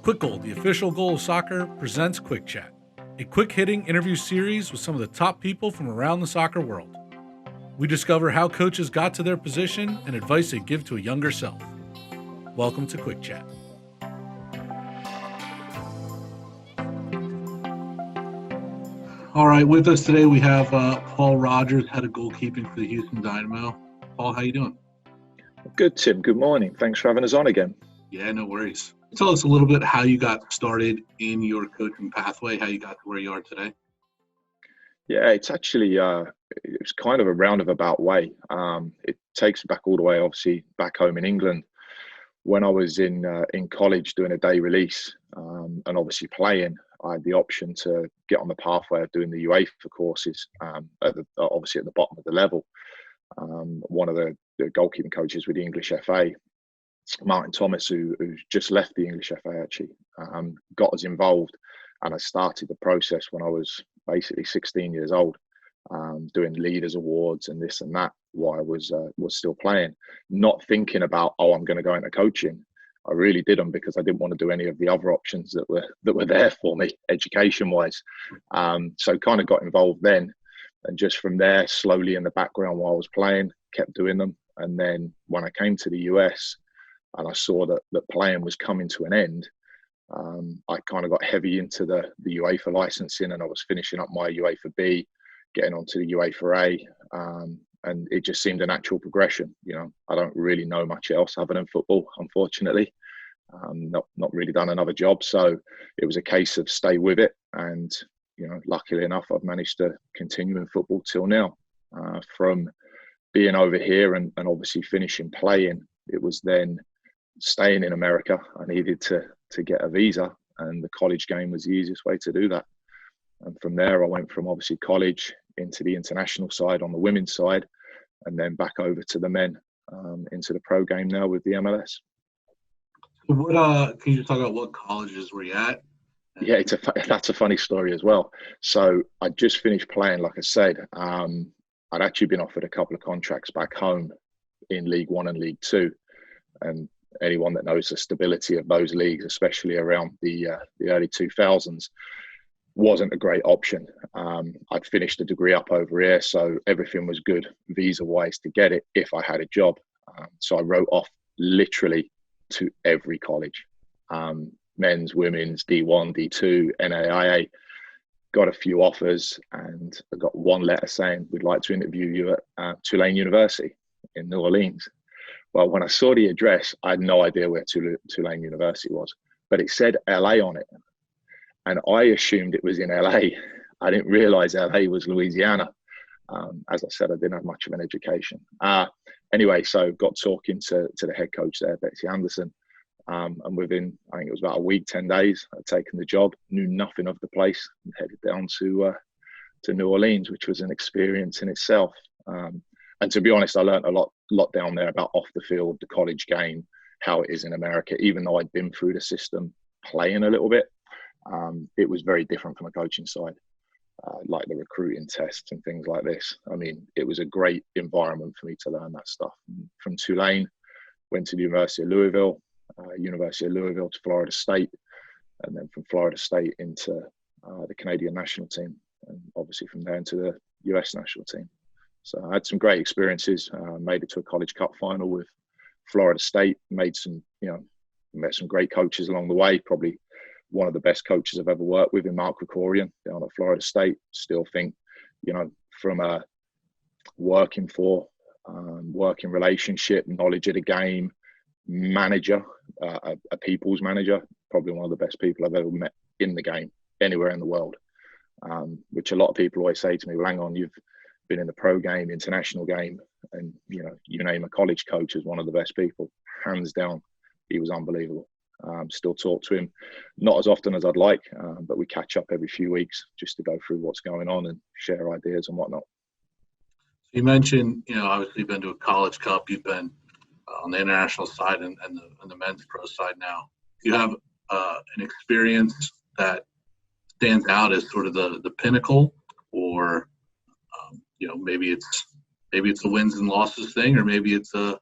Quick Goal, the official goal of soccer, presents Quick Chat, a quick-hitting interview series with some of the top people from around the soccer world. We discover how coaches got to their position and advice they give to a younger self. Welcome to Quick Chat. All right, with us today we have Paul Rogers, head of goalkeeping for the Houston Dynamo. Paul, how you doing? Good, Tim. Good morning. Thanks for having us on again. Yeah, no worries. Tell us a little bit how you got started in your coaching pathway, how you got to where you are today. Yeah, it's actually it's kind of a roundabout way. It takes back all the way, obviously, back home in England. When I was in college doing a day release and obviously playing, I had the option to get on the pathway of doing the UEFA courses, obviously at the bottom of the level. One of the goalkeeping coaches with the English FA, Martin Thomas, who's just left the English FA actually, got us involved, and I started the process when I was basically 16 years old, doing leaders awards and this and that while I was still playing, not thinking about, I'm going to go into coaching. I really did them because I didn't want to do any of the other options that were there for me education wise. So kind of got involved then, and just from there, slowly in the background while I was playing, kept doing them. And then when I came to the US and I saw that playing was coming to an end, I kind of got heavy into the UEFA licensing, and I was finishing up my UEFA B, getting onto the UEFA A, and it just seemed a natural progression. You know, I don't really know much else other than football, unfortunately. Not really done another job, so it was a case of stay with it, and you know, luckily enough, I've managed to continue in football till now. From being over here and obviously finishing playing, it was then staying in America. I needed to get a visa, and the college game was the easiest way to do that. And from there, I went from obviously college into the international side on the women's side, and then back over to the men, into the pro game now with the MLS. What can you talk about what colleges were you at? Yeah, that's a funny story as well. So I just finished playing, like I said. I'd actually been offered a couple of contracts back home in League One and League Two, and anyone that knows the stability of those leagues, especially around the early 2000s, wasn't a great option. I'd finished a degree up over here, so everything was good visa-wise to get it if I had a job. So I wrote off literally to every college, men's, women's, D1, D2, NAIA. Got a few offers, and I got one letter saying, we'd like to interview you at Tulane University in New Orleans. Well, when I saw the address, I had no idea where Tulane University was, but it said LA on it. And I assumed it was in LA. I didn't realize LA was Louisiana. As I said, I didn't have much of an education. Anyway, so got talking to the head coach there, Betsy Anderson. And within, I think it was about a week, 10 days, I'd taken the job, knew nothing of the place, and headed down to New Orleans, which was an experience in itself. And to be honest, I learned a lot down there about off the field, the college game, how it is in America. Even though I'd been through the system playing a little bit, it was very different from a coaching side, like the recruiting tests and things like this. I mean, it was a great environment for me to learn that stuff. From Tulane, went to the University of Louisville to Florida State, and then from Florida State into the Canadian national team, and obviously from there into the US national team. So I had some great experiences. Made it to a College Cup final with Florida State. Met some great coaches along the way. Probably one of the best coaches I've ever worked with in Mark Krikorian down at Florida State. Still think, you know, from a working relationship, knowledge of the game, manager, a people's manager, probably one of the best people I've ever met in the game, anywhere in the world. Which a lot of people always say to me, well, hang on, you've been in the pro game, international game, and you know, you name a college coach as one of the best people. Hands down, he was unbelievable. Still talk to him, not as often as I'd like, but we catch up every few weeks just to go through what's going on and share ideas and whatnot. You mentioned, you know, obviously you've been to a College Cup, you've been on the international side and the men's pro side now. Do you have an experience that stands out as sort of the pinnacle, or you know, maybe it's the wins and losses thing, or maybe it's a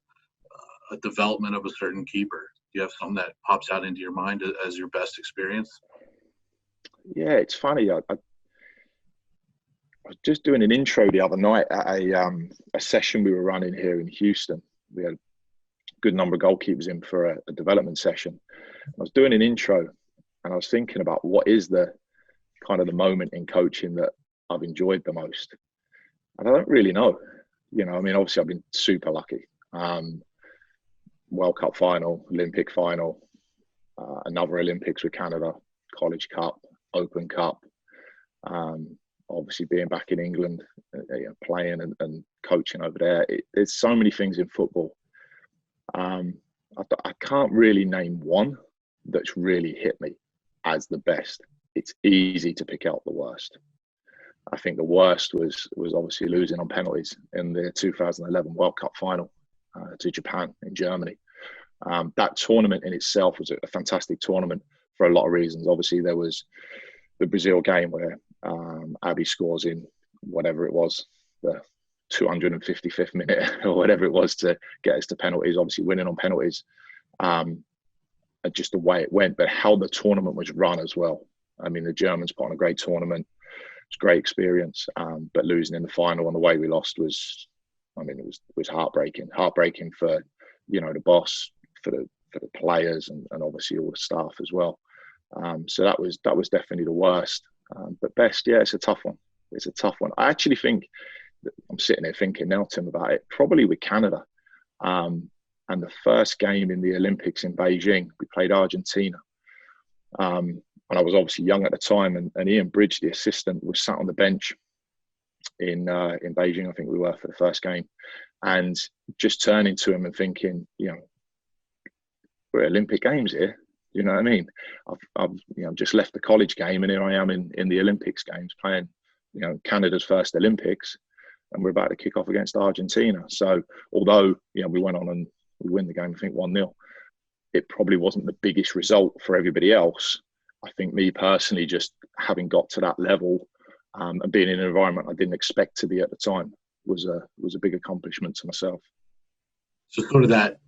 development of a certain keeper? you have something that pops out into your mind as your best experience? Yeah, it's funny. I was just doing an intro the other night at a session we were running here in Houston. We had a good number of goalkeepers in for a development session. I was doing an intro and I was thinking about what is the kind of the moment in coaching that I've enjoyed the most. And I don't really know. You know, I mean, obviously I've been super lucky. World Cup final, Olympic final, another Olympics with Canada, College Cup, Open Cup. Obviously being back in England, playing and coaching over there. There's so many things in football. I can't really name one that's really hit me as the best. It's easy to pick out the worst. I think the worst was obviously losing on penalties in the 2011 World Cup final to Japan in Germany. That tournament in itself was a fantastic tournament for a lot of reasons. Obviously, there was the Brazil game where Abby scores in whatever it was, the 255th minute or whatever it was to get us to penalties, obviously winning on penalties. Just the way it went, but how the tournament was run as well. I mean, the Germans put on a great tournament. It's a great experience, but losing in the final and the way we lost was, I mean, it was heartbreaking. Heartbreaking for, the boss, for the players, and obviously all the staff as well. So that was definitely the worst. But best, yeah, it's a tough one. It's a tough one. I actually think, I'm sitting here thinking now, Tim, about it, probably with Canada. And the first game in the Olympics in Beijing, we played Argentina. And I was obviously young at the time, and Ian Bridge, the assistant, was sat on the bench in Beijing, I think we were, for the first game. And just turning to him and thinking, we're Olympic Games here. You know what I mean? I've just left the college game, and here I am in the Olympics games playing, Canada's first Olympics, and we're about to kick off against Argentina. So although, we went on and we win the game, I think 1-0, it probably wasn't the biggest result for everybody else. I think me personally, just having got to that level and being in an environment I didn't expect to be at the time was a big accomplishment to myself. So sort of that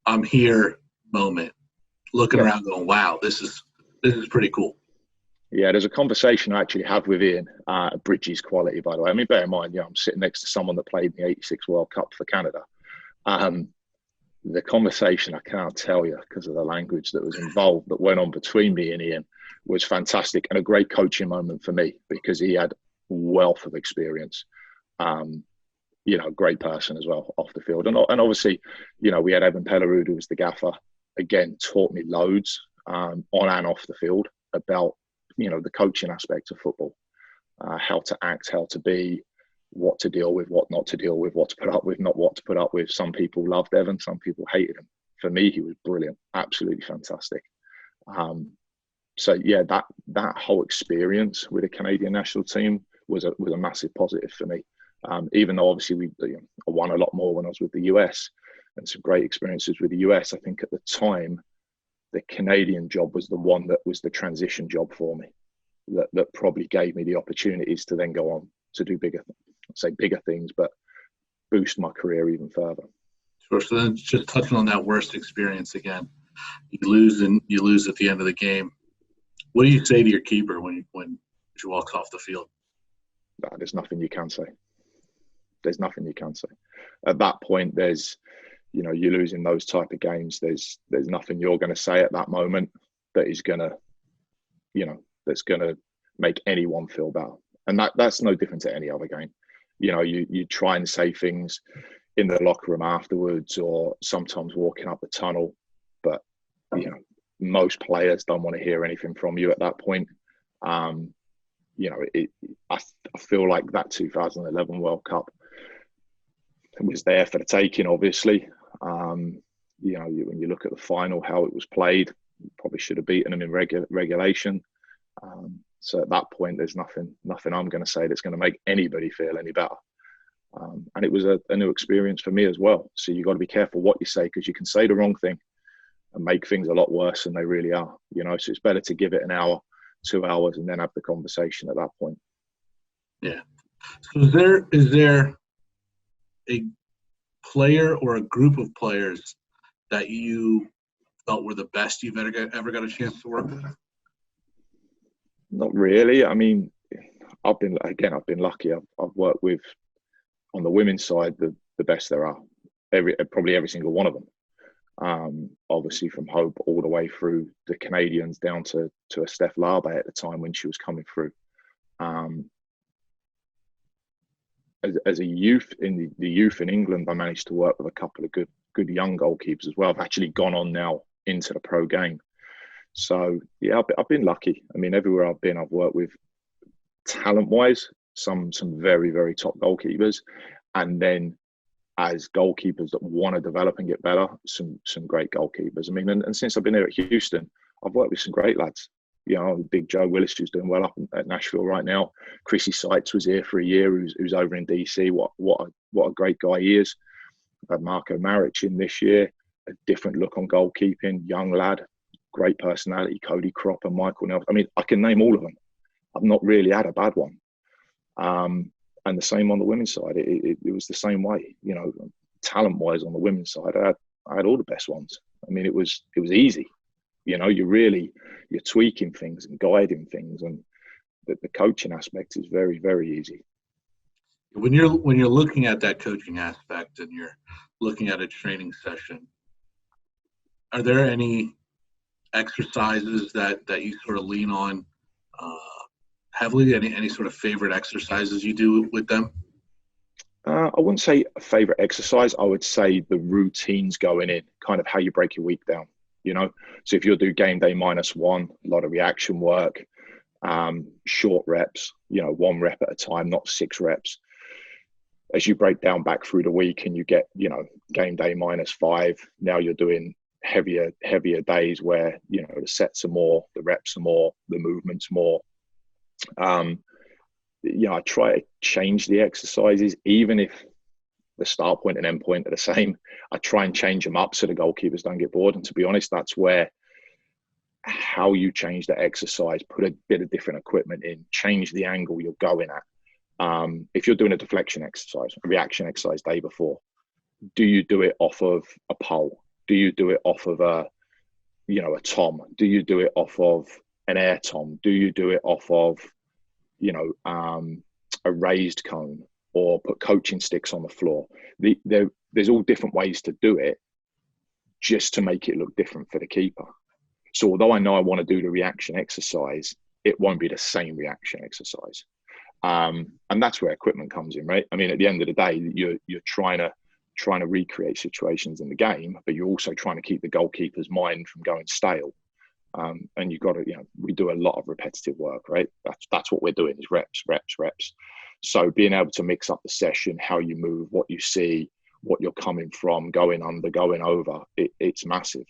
I'm here moment, looking around going, wow, this is pretty cool. Yeah, there's a conversation I actually have with Ian, Bridges quality, by the way. I mean, bear in mind, I'm sitting next to someone that played in the '86 World Cup for Canada. The conversation, I can't tell you because of the language that was involved, that went on between me and Ian, was fantastic and a great coaching moment for me because he had wealth of experience. Great person as well off the field. And obviously, we had Evan Pellerud, who was the gaffer, again, taught me loads on and off the field about, the coaching aspect of football, how to act, how to be, what to deal with, what not to deal with, what to put up with, not what to put up with. Some people loved Evan, some people hated him. For me, he was brilliant, absolutely fantastic. So yeah, that whole experience with the Canadian national team was a massive positive for me. Even though obviously I won a lot more when I was with the US, and some great experiences with the US. I think at the time, the Canadian job was the one that was the transition job for me, that probably gave me the opportunities to then go on to do bigger things, but boost my career even further. Sure. So then, just touching on that worst experience again, you lose at the end of the game. What do you say to your keeper when she walks off the field? There's nothing you can say. There's nothing you can say. At that point, there's, you're losing those type of games. There's nothing you're going to say at that moment that is going to, that's going to make anyone feel better. And that's no different to any other game. You try and say things in the locker room afterwards, or sometimes walking up the tunnel, but most players don't want to hear anything from you at that point. I feel like that 2011 World Cup was there for the taking, obviously. When you look at the final, how it was played, probably should have beaten them in regulation. So at that point, there's nothing I'm going to say that's going to make anybody feel any better. And it was a new experience for me as well. So you've got to be careful what you say, because you can say the wrong thing and make things a lot worse than they really are. So it's better to give it an hour, 2 hours, and then have the conversation at that point. Yeah. So is there a player or a group of players that you felt were the best you've ever got a chance to work with? Not really. I mean, I've been lucky. I've worked with, on the women's side, the best there are. Probably every single one of them. Obviously from Hope all the way through the Canadians down to a Steph Larbe at the time when she was coming through. As a youth in the youth in England, I managed to work with a couple of good young goalkeepers as well. I've actually gone on now into the pro game. So yeah, I've been lucky. I mean, everywhere I've been, I've worked with, talent-wise, some very, very top goalkeepers, and then as goalkeepers that want to develop and get better, some great goalkeepers. I mean, and since I've been here at Houston, I've worked with some great lads. You know, Big Joe Willis, who's doing well up at Nashville right now. Chrissy Sykes was here for a year, who's over in DC. What a great guy he is. I've had Marco Maric in this year, a different look on goalkeeping, young lad, great personality. Cody Kropp and Michael Nelson. I mean, I can name all of them. I've not really had a bad one. And the same on the women's side. It was the same way. You know, talent-wise on the women's side, I had all the best ones. I mean, it was easy. You know, you're tweaking things and guiding things, and the coaching aspect is very, very easy. When you're looking at that coaching aspect and you're looking at a training session, are there any exercises that you sort of lean on heavily? Any sort of favorite exercises you do with them? I wouldn't say a favorite exercise. I would say the routines going in, kind of how you break your week down. You know, so if you'll do game day -1, a lot of reaction work, short reps, you know, 1 rep at a time, not 6 reps. As you break down back through the week and you get, you know, game day -5, now you're doing heavier days where, you know, the sets are more, the reps are more, the movements more. You know, I try to change the exercises, even if the start point and end point are the same. I try and change them up so the goalkeepers don't get bored. And to be honest, that's where how you change the exercise, put a bit of different equipment in, change the angle you're going at. If you're doing a deflection exercise, a reaction exercise day before, do you do it off of a pole? Do you do it off of a tom? Do you do it off of an air tom? Do you do it off of, you know, a raised cone, or put coaching sticks on the floor? There's all different ways to do it, just to make it look different for the keeper. So although I know I want to do the reaction exercise, it won't be the same reaction exercise. And that's where equipment comes in, right? I mean, at the end of the day, you're trying to recreate situations in the game, but you're also trying to keep the goalkeeper's mind from going stale. And you've got to, you know, we do a lot of repetitive work, right? That's what we're doing, is reps. So being able to mix up the session, how you move, what you see, what you're coming from, going under, going over, it's massive.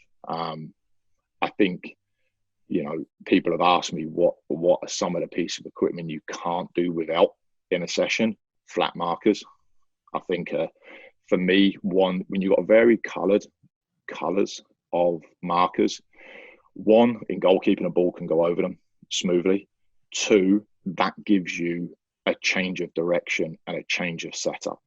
I think, you know, people have asked me what are some of the pieces of equipment you can't do without in a session. Flat markers. I think for me, one, when you've got very colours of markers, one, in goalkeeping, a ball can go over them smoothly. 2, that gives you a change of direction and a change of setup.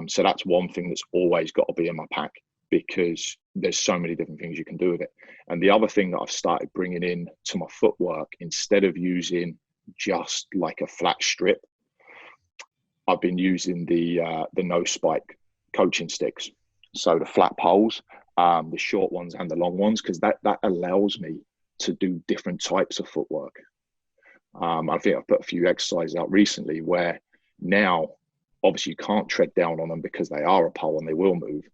So that's one thing that's always got to be in my pack, because there's so many different things you can do with it. And the other thing that I've started bringing in to my footwork, instead of using just like a flat strip, I've been using the no spike coaching sticks. So the flat poles, the short ones and the long ones, because that allows me to do different types of footwork. I think I've put a few exercises out recently where now, obviously you can't tread down on them because they are a pole and they will move,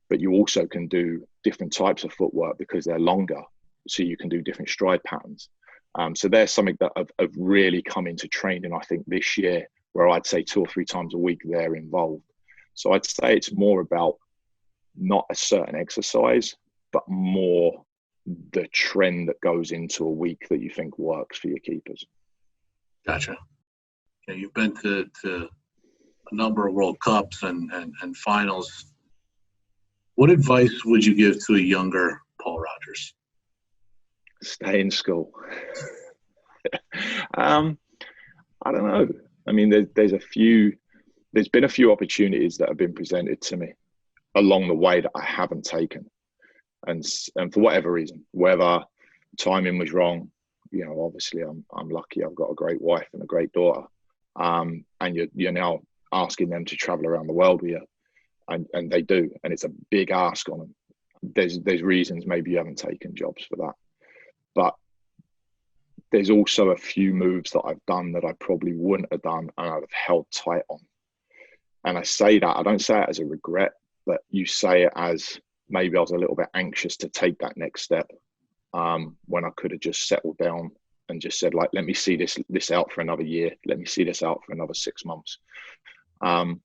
but you also can do different types of footwork because they're longer, so you can do different stride patterns. So there's something that I've really come into training, I think, this year, where I'd say 2 or 3 times a week they're involved. So I'd say it's more about not a certain exercise, but more the trend that goes into a week that you think works for your keepers. Gotcha. Yeah, you've been to a number of World Cups and finals. What advice would you give to a younger Paul Rogers? Stay in school. I don't know. I mean, there's been a few opportunities that have been presented to me along the way that I haven't taken. and for whatever reason, whether timing was wrong, obviously I'm lucky. I've got a great wife and a great daughter, and you're now asking them to travel around the world with you, and they do, and it's a big ask on them. There's reasons maybe you haven't taken jobs for that, but there's also a few moves that I've done that I probably wouldn't have done and I'd have held tight on. And I say that, I don't say it as a regret, but you say it as maybe I was a little bit anxious to take that next step, when I could have just settled down and just said, like, let me see this out for another year. Let me see this out for another 6 months. I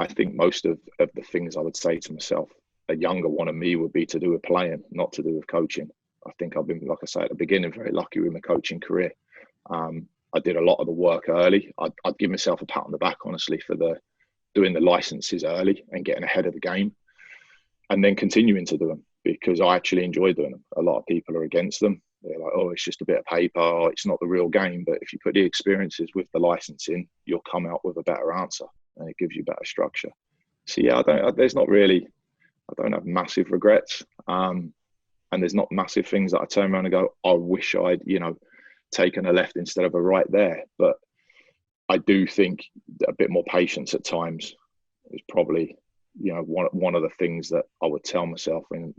think most of the things I would say to myself, a younger one of me, would be to do with playing, not to do with coaching. I think I've been, like I say at the beginning, very lucky with my coaching career. I did a lot of the work early. I'd give myself a pat on the back, honestly, for doing the licenses early and getting ahead of the game, and then continuing to do them because I actually enjoy doing them. A lot of people are against them. They're like, oh, it's just a bit of paper, or it's not the real game. But if you put the experiences with the licensing, you'll come out with a better answer, and it gives you better structure. So yeah, I don't have massive regrets. And there's not massive things that I turn around and go, I wish I'd, taken a left instead of a right there. But I do think that a bit more patience at times is probably, one of the things that I would tell myself, and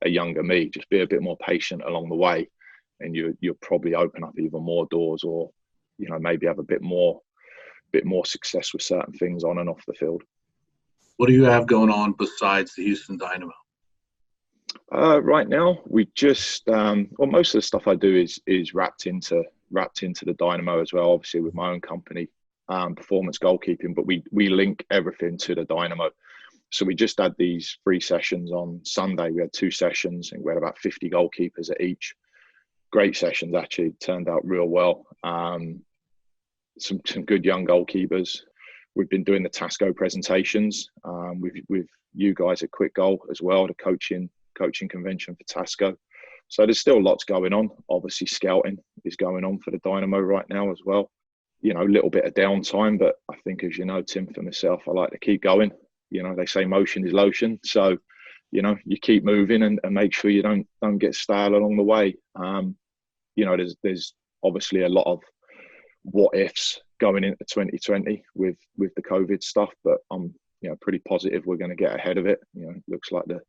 a younger me, just be a bit more patient along the way, and you'll probably open up even more doors, or maybe have a bit more success with certain things on and off the field. What do you have going on besides the Houston Dynamo? Right now, we just most of the stuff I do is wrapped into the Dynamo as well. Obviously, with my own company, Performance Goalkeeping, but we link everything to the Dynamo. So we just had these 3 sessions on Sunday. We had 2 sessions, and we had about 50 goalkeepers at each. Great sessions, actually, turned out real well. Some good young goalkeepers. We've been doing the Tasco presentations with you guys at Kwik Goal as well, the coaching convention for Tasco. So there's still lots going on. Obviously, scouting is going on for the Dynamo right now as well. A little bit of downtime, but I think, as you know, Tim, for myself, I like to keep going. They say motion is lotion. So, you keep moving and make sure you don't get stale along the way. There's obviously a lot of what ifs going into 2020 with the COVID stuff, but I'm pretty positive we're going to get ahead of it. It looks like the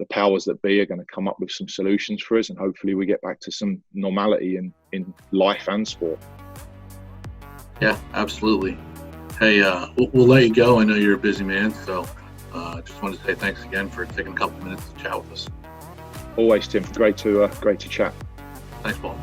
powers that be are going to come up with some solutions for us, and hopefully we get back to some normality in life and sport. Yeah, absolutely. Hey, we'll let you go. I know you're a busy man, so just wanted to say thanks again for taking a couple minutes to chat with us. Always, Tim. Great to chat. Thanks, Paul.